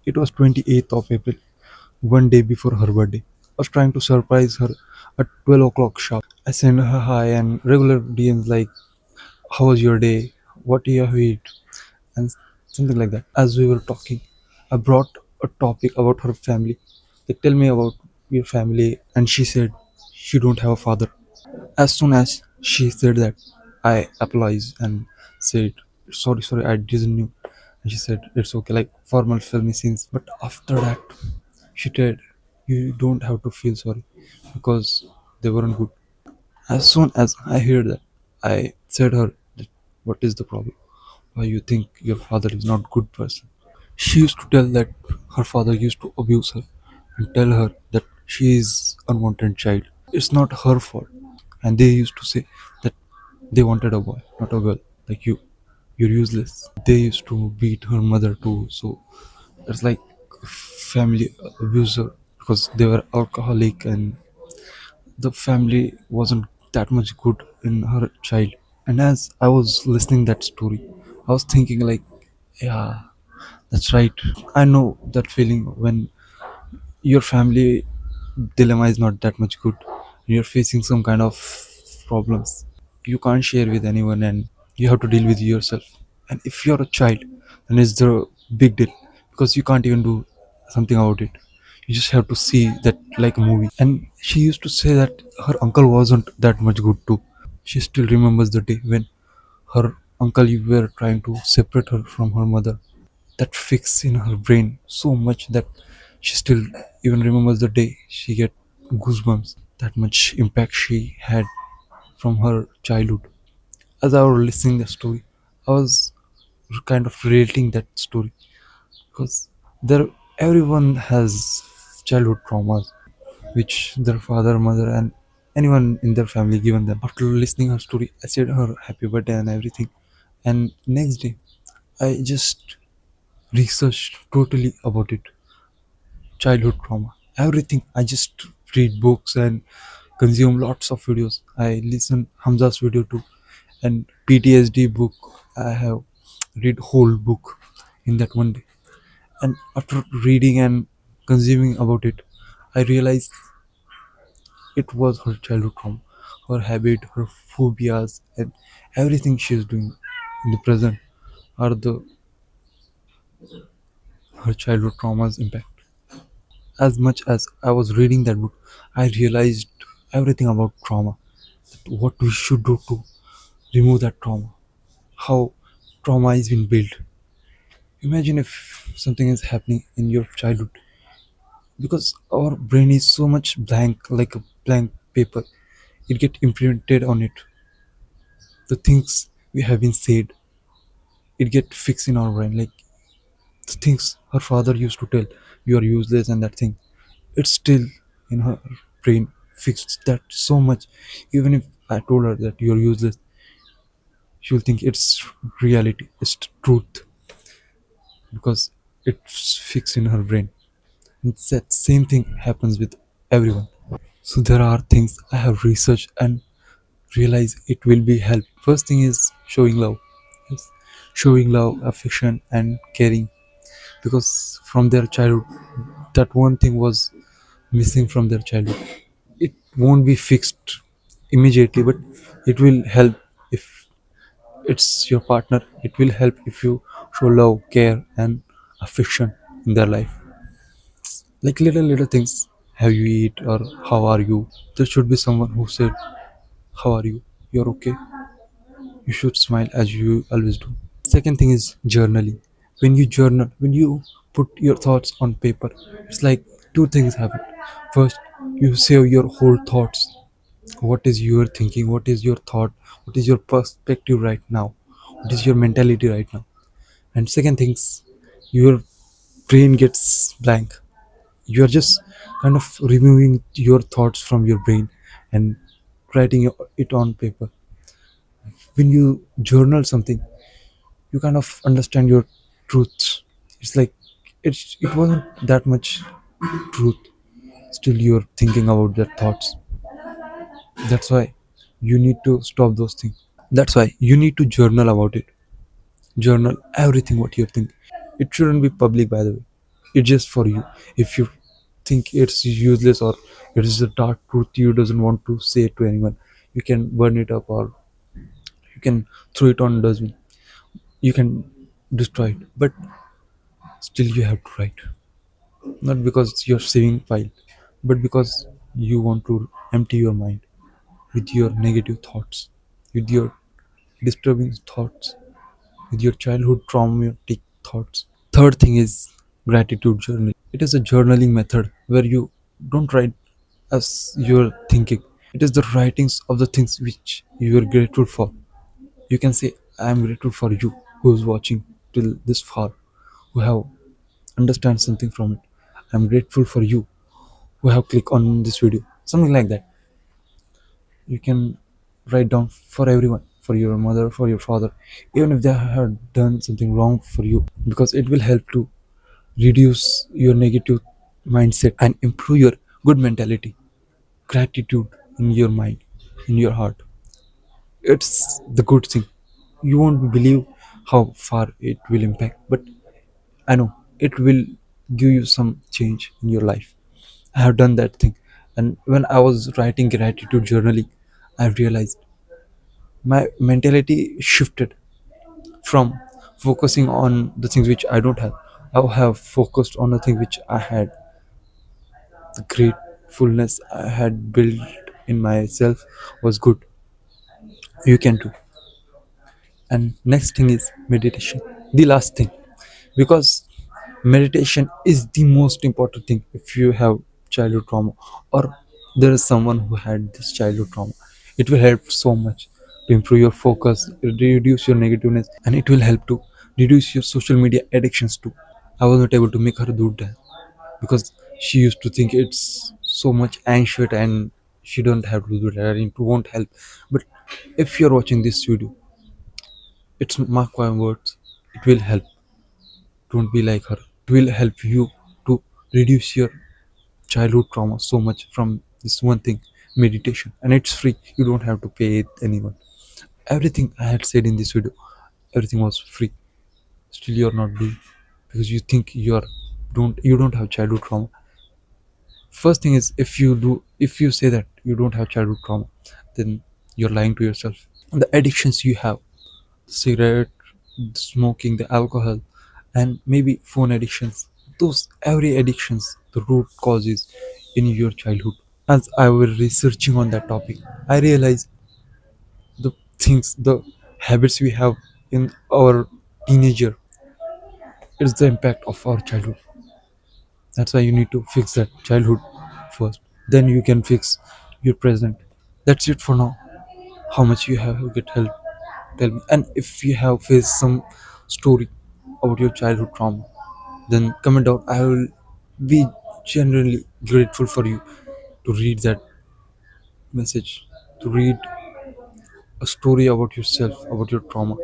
It was 28th of April, one day before her birthday. I was trying to surprise her at 12 o'clock sharp. I sent her hi and regular DMs like, how was your day? What do you have eat? And something like that. As we were talking, I brought a topic about her family. Like, tell me about your family. And she said she don't have a father. As soon as she said that, I apologized and said, sorry, I didn't know. And she said, it's okay, like formal filmy scenes. But after that, she said, you don't have to feel sorry because they weren't good. As soon as I heard that, I said her, that, what is the problem? Why you think your father is not good person? She used to tell that her father used to abuse her and tell her that she is unwanted child. It's not her fault. And they used to say that they wanted a boy, not a girl, like you. You're useless. They used to beat her mother too. So it's like family abuser because they were alcoholic and the family wasn't that much good in her child. And as I was listening that story, I was thinking like, yeah, that's right. I know that feeling when your family dilemma is not that much good. You're facing some kind of problems. You can't share with anyone and you have to deal with yourself. And if you're a child, then it's the big deal because you can't even do something about it. You just have to see that like a movie. And she used to say that her uncle wasn't that much good too. She still remembers the day when her uncle were trying to separate her from her mother. That fix in her brain so much that she still even remembers the day she get goosebumps. That much impact she had from her childhood. As I was listening the story, I was kind of relating that story because there everyone has childhood traumas which their father, mother, and anyone in their family given them. After listening her story, I said her happy birthday and everything. And next day, I just researched totally about it. Childhood trauma, everything. I just read books and consume lots of videos. I listen Hamza's video too, and PTSD book. I have read whole book in that one day. And after reading and consuming about it, I realized it was her childhood trauma, her habit, her phobias, and everything she is doing in the present are the her childhood trauma's impact. As much as I was reading that book, I realized everything about trauma, what we should do to remove that trauma, how trauma is being built. Imagine if something is happening in your childhood, because our brain is so much blank, like a blank paper. It get imprinted on it. The things we have been said, it get fixed in our brain. Like the things her father used to tell, you are useless and that thing, it's still in her brain fixed that so much. Even if I told her that you're useless, she'll think it's reality, it's truth, because it's fixed in her brain. And that same thing happens with everyone. So there are things I have researched and realize it will be help. First thing is showing love. Yes. Showing love, affection and caring, because from their childhood that one thing was missing from their childhood. It won't be fixed immediately, but it will help if it's your partner. It will help if you show love, care and affection in their life, like little things. Have you eat, or how are you? There should be someone who said, how are you, you're okay. You should smile as you always do. Second thing is journaling. When you journal, when you put your thoughts on paper, it's like two things happen. First, you save your whole thoughts. What is your thinking? What is your thought? What is your perspective right now? What is your mentality right now? And second things, your brain gets blank. You are just kind of removing your thoughts from your brain and writing it on paper. When you journal something, you kind of understand your truths. It's like it wasn't that much truth. Still, you're thinking about their thoughts. That's why you need to stop those things. That's why you need to journal about it. Journal everything what you think. It shouldn't be public, by the way. it's just for you. If you think it's useless or it is a dark truth you doesn't want to say to anyone, you can burn it up or you can throw it on dustbin. You can destroy it, but still you have to write. Not because you're saving file, but because you want to empty your mind with your negative thoughts, with your disturbing thoughts, with your childhood traumatic thoughts. Third thing is gratitude journal. It is a journaling method where you don't write as you're thinking. It is the writings of the things which you are grateful for. You can say, I am grateful for you who is watching till this far, who have understand something from it. I'm grateful for you who have clicked on this video. Something like that. You can write down for everyone, for your mother, for your father, even if they have done something wrong for you, because it will help to reduce your negative mindset and improve your good mentality, gratitude in your mind, in your heart. It's the good thing. You won't believe how far it will impact, but I know it will give you some change in your life. I have done that thing. And when I was writing gratitude journaling, I realized my mentality shifted from focusing on the things which I don't have. I have focused on the thing which I had, the gratefulness I had built in myself was good. You can too. And next thing is meditation. The last thing, because meditation is the most important thing if you have childhood trauma or there is someone who had this childhood trauma. It will help so much to improve your focus, reduce your negativeness, and it will help to reduce your social media addictions too. I was not able to make her do that because she used to think it's so much anxious and she don't have to do that and it won't help. But if you're watching this video, it's mark my words, it will help. Don't be like her. It will help you to reduce your childhood trauma so much from this one thing, meditation. And it's free. You don't have to pay it anyone. Everything I had said in this video, everything was free. Still you're not doing because you think you don't have childhood trauma. First thing is if you say that you don't have childhood trauma, then you're lying to yourself. The addictions you have, cigarette, smoking, the alcohol, and maybe phone addictions. Those every addictions, the root causes in your childhood. As I was researching on that topic, I realized the things, the habits we have in our teenager is the impact of our childhood. That's why you need to fix that childhood first. Then you can fix your present. That's it for now. How much you have get help? Tell me. And if you have faced some story about your childhood trauma, then comment out. I will be genuinely grateful for you to read that message, to read a story about yourself, about your trauma.